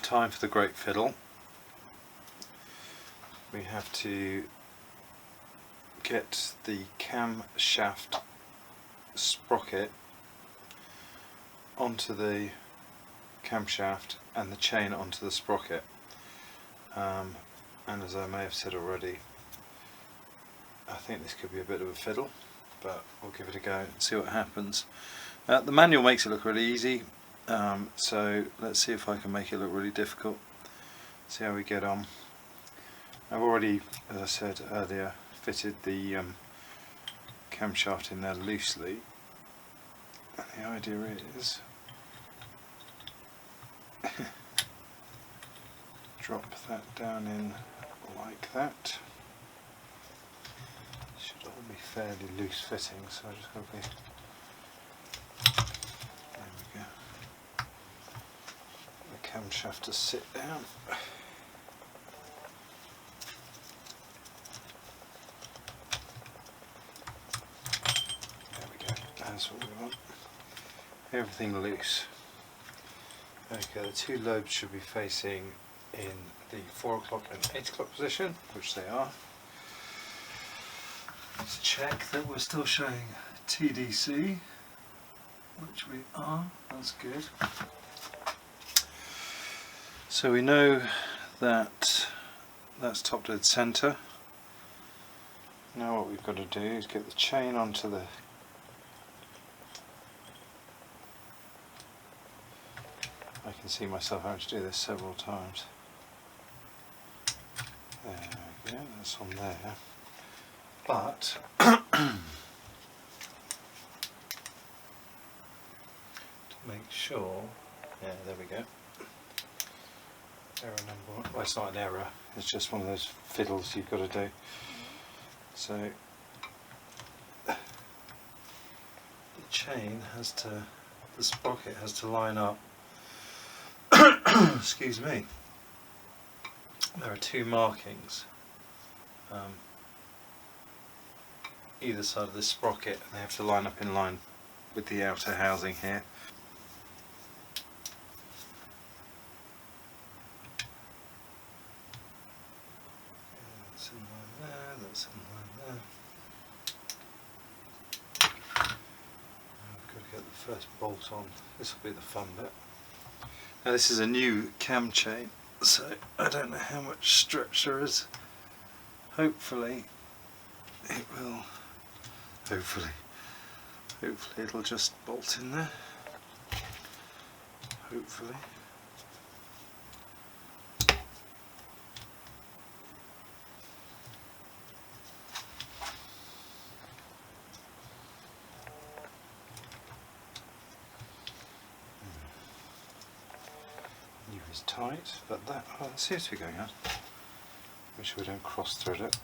time for the great fiddle. We have to get the camshaft sprocket onto the camshaft and the chain onto the sprocket. And as I may have said already, I think this could be a bit of a fiddle, but we'll give it a go and see what happens. The manual makes it look really easy, so let's see if I can make it look really difficult. See how we get on. I've already, as I said earlier, fitted the camshaft in there loosely, and the idea is drop that down in like that. Should all be fairly loose fitting, so I'm just going to be, there we go, the camshaft to sit down. There we go, that's what we want. Everything loose. Okay, the two lobes should be facing in the 4 o'clock and 8 o'clock position, which they are. Let's check that we're still showing TDC, which we are, that's good. So we know that that's top dead centre. Now what we've got to do is get the chain onto the I can see myself having to do this several times. There we go, that's on there. But to make sure, yeah, there we go. Error number 1. Well, it's not an error, it's just one of those fiddles you've got to do. So the chain has to, the sprocket has to line up. Excuse me. There are two markings either side of this sprocket, and they have to line up in line with the outer housing here. That's in line there, that's in line there. I've got to get the first bolt on. This will be the fun bit. Now this is a new cam chain, so I don't know how much stretch there is. Hopefully it will, hopefully it'll just bolt in there. Hopefully. Is tight, but that seems to be going on. Make sure we don't cross thread it.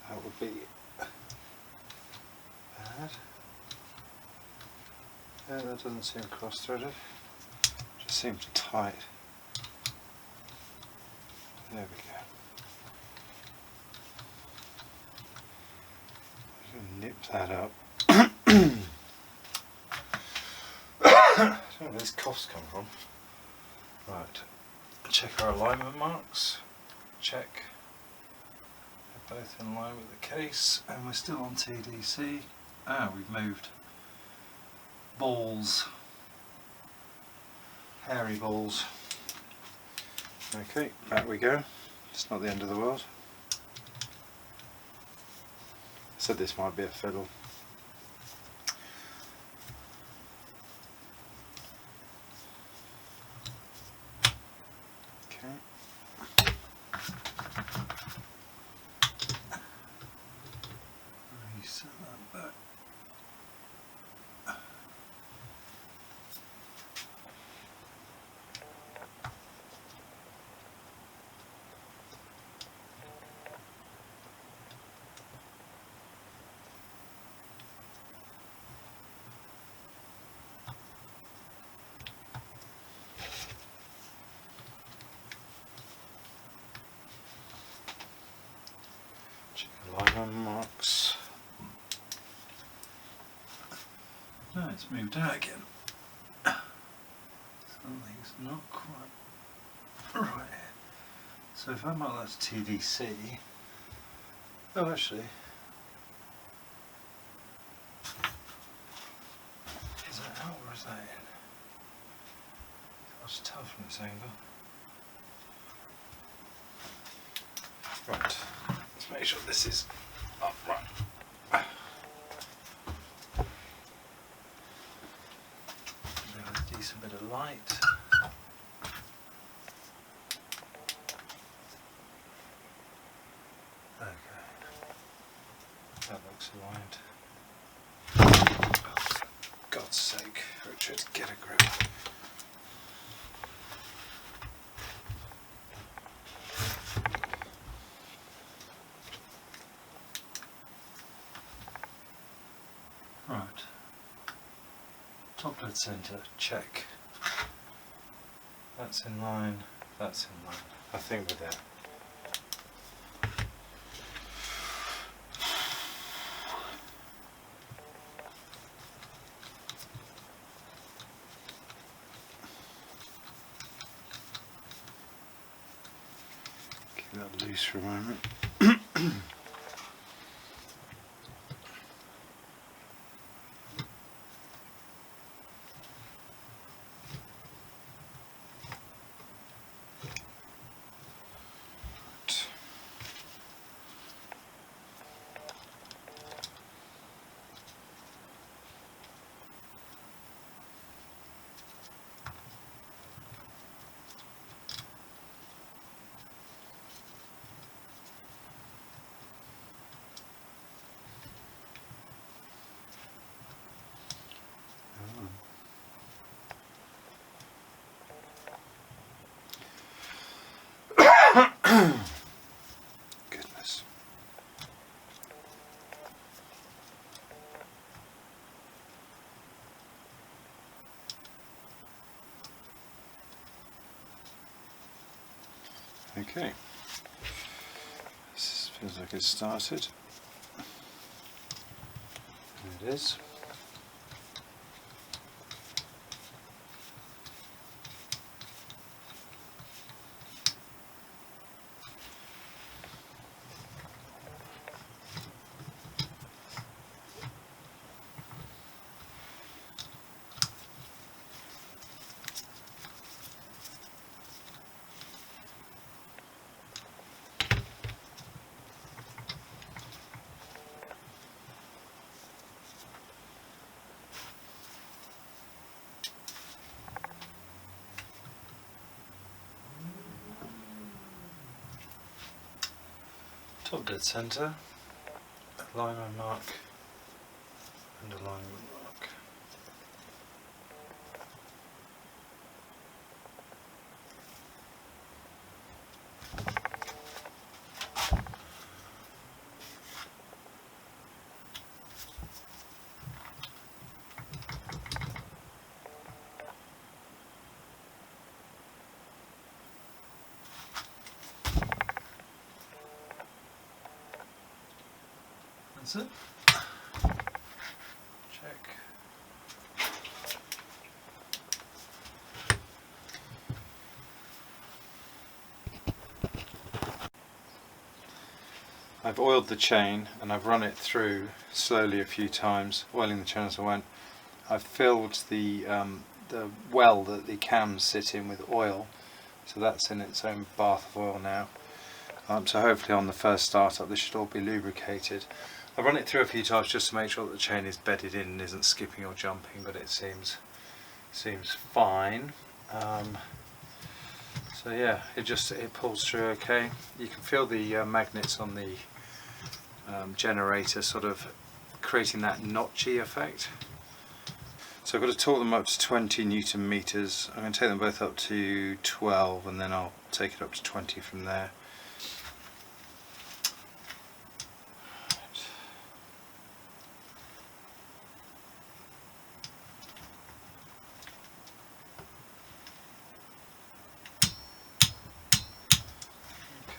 That would be bad. Yeah, that doesn't seem cross threaded. Just seems tight. There we go. I'm going to nip that up. I don't know where these coughs come from. Right, check our alignment marks, check, they're both in line with the case, and we're still on TDC. We've moved balls, hairy balls. Okay, back we go. It's not the end of the world. I said this might be a fiddle. Alignment marks. No, it's moved out again. Something's It's not quite right. So if I mark that to TDC, oh actually, is that out or is that in? That's tough from this angle. Right, let's make sure this is upright. A decent bit of light. Okay, that looks aligned. Oh, for God's sake, Richard, get a grip. Right, top dead centre, check. That's in line, that's in line. I think we're there. Keep that loose for a moment. Goodness. Okay. This feels like it's started. There it is. Top dead centre, alignment mark and alignment mark. That's it. Check. I've oiled the chain and I've run it through slowly a few times, oiling the chain as I went. I've filled the well that the cams sit in with oil, so that's in its own bath of oil now. So hopefully on the first startup this should all be lubricated. I've run it through a few times just to make sure that the chain is bedded in and isn't skipping or jumping, but it seems fine. So yeah, it pulls through okay. You can feel the magnets on the generator sort of creating that notchy effect. So I've got to torque them up to 20 Newton meters. I'm going to take them both up to 12 and then I'll take it up to 20 from there.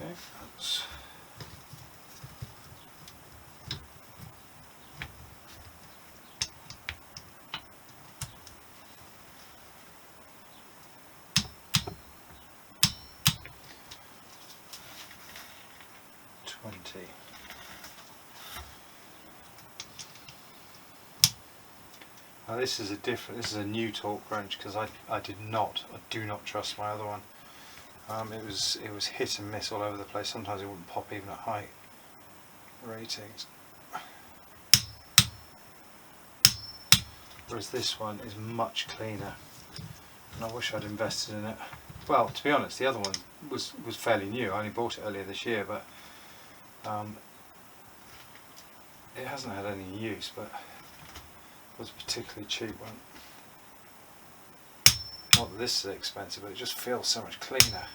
Okay, that's 20. Now this is a new torque wrench, because I do not trust my other one. It was hit and miss all over the place. Sometimes it wouldn't pop even at high ratings. Whereas this one is much cleaner, and I wish I'd invested in it. Well, to be honest, the other one was fairly new. I only bought it earlier this year, but it hasn't had any use, but it was a particularly cheap one. Not that this is expensive, but it just feels so much cleaner.